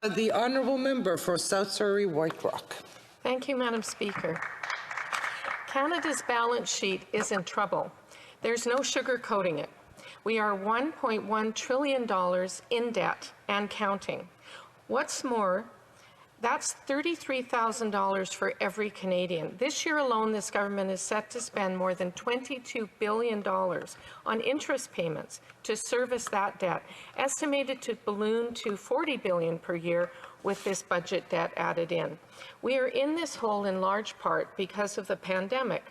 The honourable member for South Surrey White Rock. Thank you, Madam Speaker. Canada's balance sheet is in trouble. There's no sugarcoating it. We are $1.1 trillion in debt and counting. What's more, that's $33,000 for every Canadian. This year alone, this government is set to spend more than $22 billion on interest payments to service that debt, estimated to balloon to $40 billion per year with this budget debt added in. We are in this hole in large part because of the pandemic.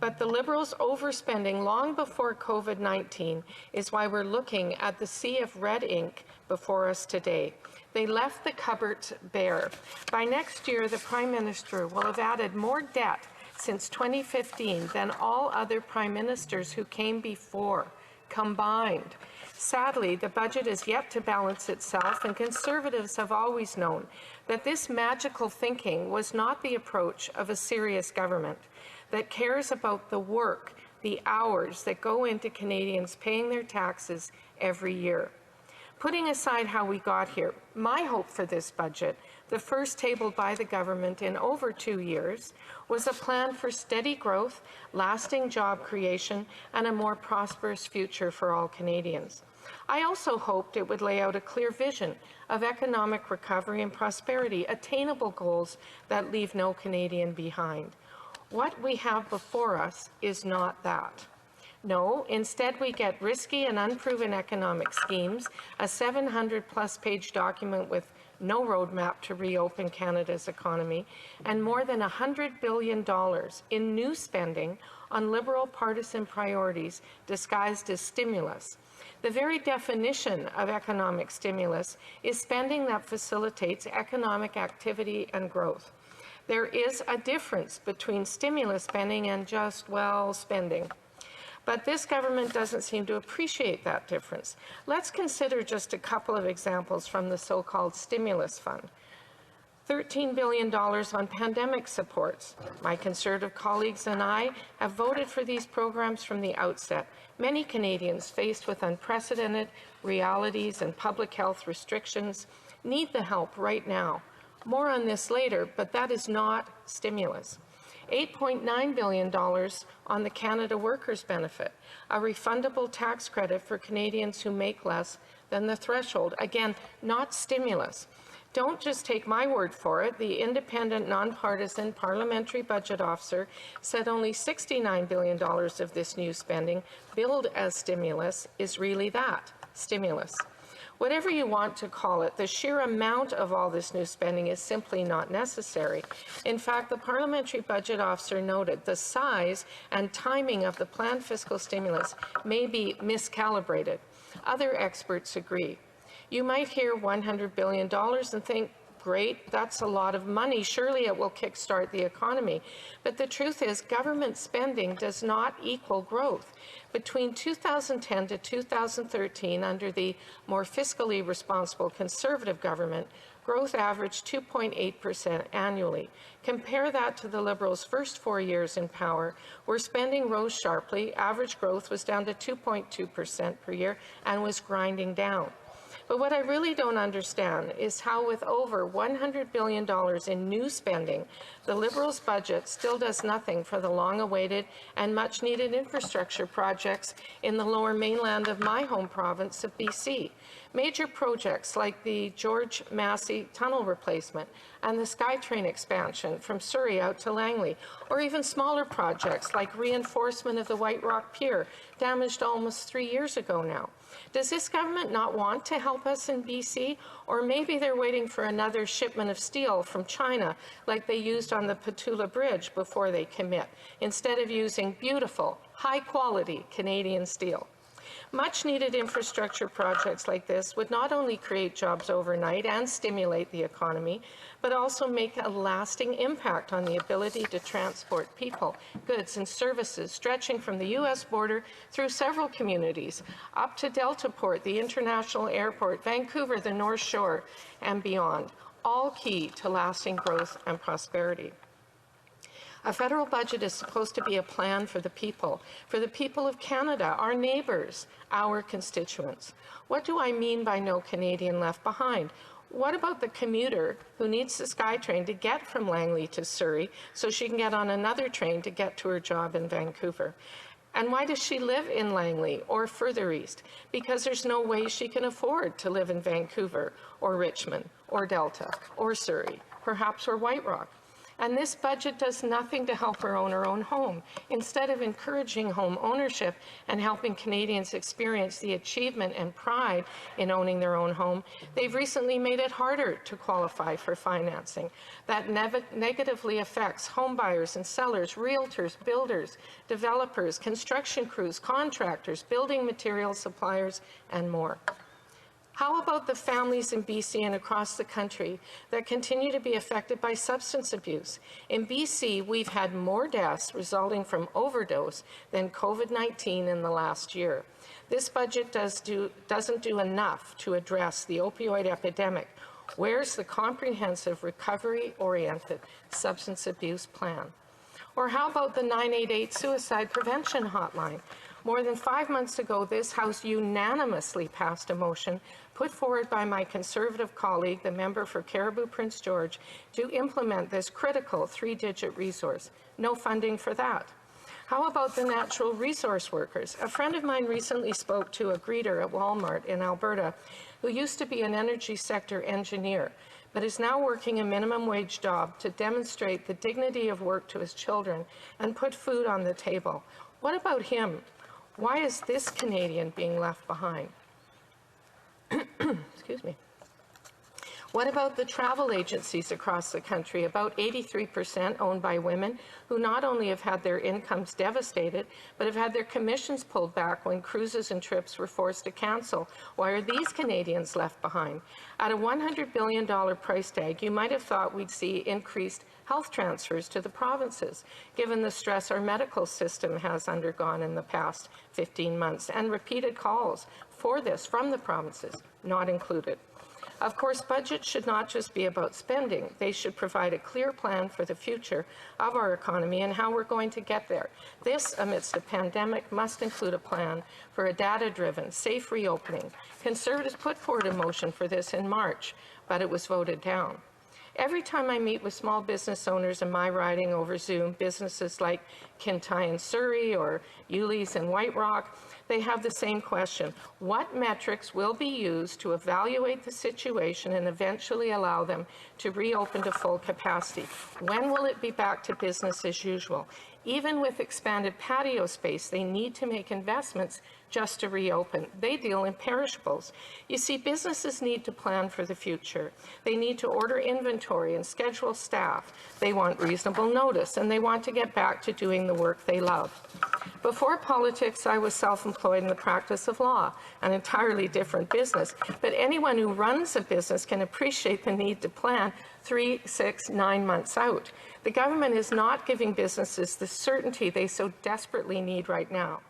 But the Liberals' overspending long before COVID-19 is why we're looking at the sea of red ink before us today. They left the cupboards bare. By next year, the Prime Minister will have added more debt since 2015 than all other Prime Ministers who came before combined. Sadly, the budget is yet to balance itself, and Conservatives have always known that this magical thinking was not the approach of a serious government that cares about the work, the hours that go into Canadians paying their taxes every year. Putting aside how we got here, my hope for this budget, the first tabled by the government in over 2 years, was a plan for steady growth, lasting job creation, and a more prosperous future for all Canadians. I also hoped it would lay out a clear vision of economic recovery and prosperity, attainable goals that leave no Canadian behind. What we have before us is not that. No, instead we get risky and unproven economic schemes, a 700-plus page document with no roadmap to reopen Canada's economy, and more than $100 billion in new spending on Liberal partisan priorities disguised as stimulus. The very definition of economic stimulus is spending that facilitates economic activity and growth. There is a difference between stimulus spending and just, well, spending. But this government doesn't seem to appreciate that difference. Let's consider just a couple of examples from the so-called stimulus fund. $13 billion on pandemic supports. My Conservative colleagues and I have voted for these programs from the outset. Many Canadians faced with unprecedented realities and public health restrictions need the help right now. More on this later, but that is not stimulus. $8.9 billion on the Canada Workers Benefit, a refundable tax credit for Canadians who make less than the threshold. Again, not stimulus. Don't just take my word for it. The independent, nonpartisan parliamentary budget officer said only $69 billion of this new spending, billed as stimulus, is really that, stimulus. Whatever you want to call it, the sheer amount of all this new spending is simply not necessary. In fact, the parliamentary budget officer noted the size and timing of the planned fiscal stimulus may be miscalibrated. Other experts agree. You might hear $100 billion and think, great, that's a lot of money. Surely it will kickstart the economy. But the truth is, government spending does not equal growth. Between 2010 to 2013, under the more fiscally responsible Conservative government, growth averaged 2.8% annually. Compare that to the Liberals' first 4 years in power, where spending rose sharply, average growth was down to 2.2% per year and was grinding down. But what I really don't understand is how, with over $100 billion in new spending, the Liberals' budget still does nothing for the long-awaited and much-needed infrastructure projects in the lower mainland of my home province of BC. Major projects like the George Massey tunnel replacement and the SkyTrain expansion from Surrey out to Langley, or even smaller projects like reinforcement of the White Rock Pier, damaged almost 3 years ago now. Does this government not want to help us in BC? Or maybe they're waiting for another shipment of steel from China like they used on the Petula Bridge before they commit, instead of using beautiful, high-quality Canadian steel. Much-needed infrastructure projects like this would not only create jobs overnight and stimulate the economy, but also make a lasting impact on the ability to transport people, goods, and services stretching from the U.S. border through several communities, up to Deltaport, the international airport, Vancouver, the North Shore, and beyond, all key to lasting growth and prosperity. A federal budget is supposed to be a plan for the people of Canada, our neighbours, our constituents. What do I mean by no Canadian left behind? What about the commuter who needs the SkyTrain to get from Langley to Surrey so she can get on another train to get to her job in Vancouver? And why does she live in Langley or further east? Because there's no way she can afford to live in Vancouver or Richmond or Delta or Surrey, perhaps or White Rock. And this budget does nothing to help her own her own home. Instead of encouraging home ownership and helping Canadians experience the achievement and pride in owning their own home, they've recently made it harder to qualify for financing. That negatively affects home buyers and sellers, realtors, builders, developers, construction crews, contractors, building materials suppliers, and more. How about the families in BC and across the country that continue to be affected by substance abuse? In BC, we've had more deaths resulting from overdose than COVID-19 in the last year. This budget doesn't do enough to address the opioid epidemic. Where's the comprehensive recovery-oriented substance abuse plan? Or how about the 988 suicide prevention hotline? More than 5 months ago, this House unanimously passed a motion put forward by my Conservative colleague, the member for Cariboo Prince George, to implement this critical 3-digit resource. No funding for that. How about the natural resource workers? A friend of mine recently spoke to a greeter at Walmart in Alberta who used to be an energy sector engineer, but is now working a minimum wage job to demonstrate the dignity of work to his children and put food on the table. What about him? Why is this Canadian being left behind? Excuse me. What about the travel agencies across the country, about 83% owned by women, who not only have had their incomes devastated, but have had their commissions pulled back when cruises and trips were forced to cancel? Why are these Canadians left behind? At a $100 billion price tag, you might have thought we'd see increased health transfers to the provinces, given the stress our medical system has undergone in the past 15 months, and repeated calls for this from the provinces, not included. Of course, budgets should not just be about spending. They should provide a clear plan for the future of our economy and how we're going to get there. This, amidst a pandemic, must include a plan for a data-driven, safe reopening. Conservatives put forward a motion for this in March, but it was voted down. Every time I meet with small business owners in my riding over Zoom, businesses like Kintyre in Surrey or Yuli's in White Rock, they have the same question. What metrics will be used to evaluate the situation and eventually allow them to reopen to full capacity? When will it be back to business as usual? Even with expanded patio space, they need to make investments just to reopen. They deal in perishables. You see, businesses need to plan for the future. They need to order inventory and schedule staff. They want reasonable notice, and they want to get back to doing the work they love. Before politics, I was self-employed in the practice of law, an entirely different business. But anyone who runs a business can appreciate the need to plan 3, 6, 9 months out. The government is not giving businesses the certainty they so desperately need right now.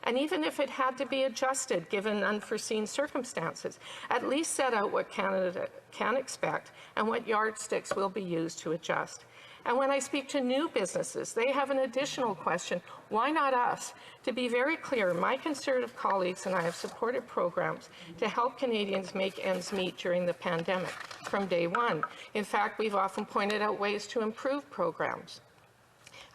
And even if it had to be adjusted given unforeseen circumstances, at least set out what Canada can expect and what yardsticks will be used to adjust. And when I speak to new businesses, they have an additional question: why not us? To be very clear, my Conservative colleagues and I have supported programs to help Canadians make ends meet during the pandemic from day one. In fact, we've often pointed out ways to improve programs,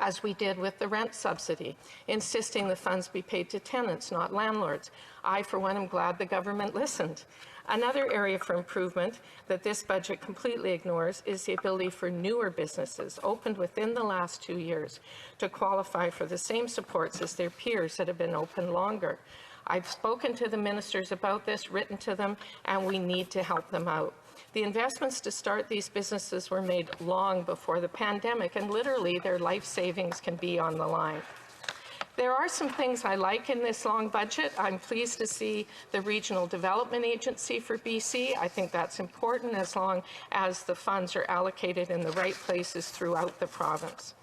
as we did with the rent subsidy, insisting the funds be paid to tenants, not landlords. I, for one, am glad the government listened. Another area for improvement that this budget completely ignores is the ability for newer businesses opened within the last 2 years to qualify for the same supports as their peers that have been open longer. I've spoken to the ministers about this, written to them, and we need to help them out. The investments to start these businesses were made long before the pandemic, and literally their life savings can be on the line. There are some things I like in this long budget. I'm pleased to see the Regional Development Agency for BC. I think that's important as long as the funds are allocated in the right places throughout the province.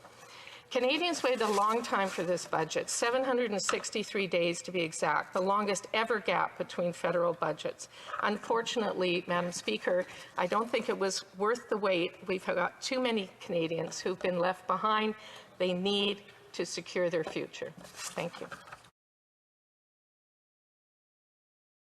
Canadians waited a long time for this budget, 763 days to be exact, the longest ever gap between federal budgets. Unfortunately, Madam Speaker, I don't think it was worth the wait. We've got too many Canadians who've been left behind. They need to secure their future. Thank you.